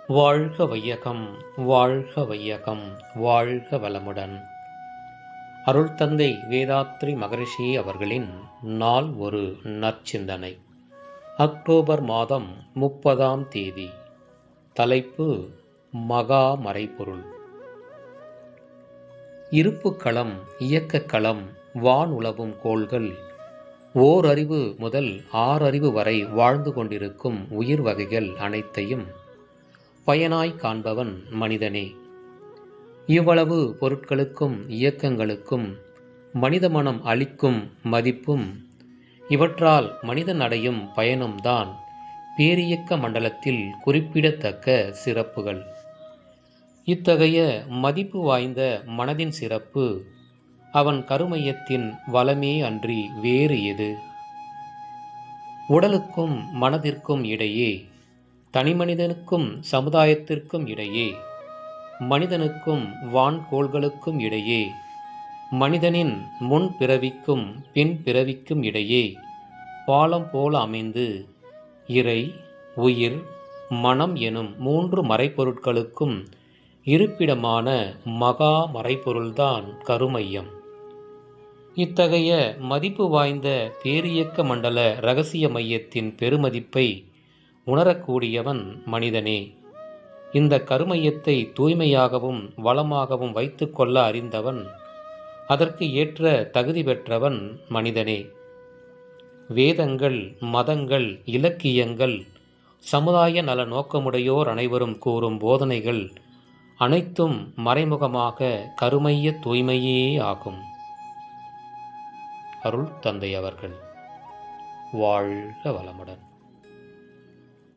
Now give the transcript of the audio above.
வாழ்க வையகம், வாழ்க வையகம், வாழ்க வளமுடன். அருள் தந்தை வேதாத்ரி மகரிஷி அவர்களின் நாள் ஒரு நற்சிந்தனை. அக்டோபர் மாதம் 30ஆம் தேதி. தலைப்பு மகா மறைபொருள். இருப்பு களம், இயக்க களம், வான் உலவும் கோள்கள், ஓரறிவு முதல் 6 அறிவு வரை வாழ்ந்து கொண்டிருக்கும் உயிர் வகைகள் அனைத்தையும் பயனாய் காண்பவன் மனிதனே. இவ்வளவு பொருட்களுக்கும் இயக்கங்களுக்கும் மனித மனம் அளிக்கும் மதிப்பும் இவற்றால் மனிதன் அடையும் பயனும் தான் பேரியக்க மண்டலத்தில் குறிப்பிடத்தக்க சிறப்புகள். இத்தகைய மதிப்பு வாய்ந்த மனதின் சிறப்பு அவன் கருமையத்தின் வளமே அன்றி வேறு எது? உடலுக்கும் மனதிற்கும் இடையே, தனிமனிதனுக்கும் சமுதாயத்திற்கும் இடையே, மனிதனுக்கும் வான்கோள்களுக்கும் இடையே, மனிதனின் முன் பிறவிக்கும் பின் பிறவிக்கும் இடையே பாலம் போல அமைந்து இறை, உயிர், மனம் எனும் 3 மறைப்பொருட்களுக்கும் இருப்பிடமான மகா மறைப்பொருள்தான் கருமையம். இத்தகைய மதிப்பு வாய்ந்த பேரியக்க மண்டல இரகசிய மையத்தின் பெருமதிப்பை உணரக்கூடியவன் மனிதனே. இந்த கருமையத்தை தூய்மையாகவும் வளமாகவும் வைத்து கொள்ள அறிந்தவன், அதற்கு ஏற்ற தகுதி பெற்றவன் மனிதனே. வேதங்கள், மதங்கள், இலக்கியங்கள், சமுதாய நல நோக்கமுடையோர் அனைவரும் கூறும் போதனைகள் அனைத்தும் மறைமுகமாக கருமைய தூய்மையே ஆகும். அருள் தந்தை அவர்கள் வாழ்க வளமுடன்.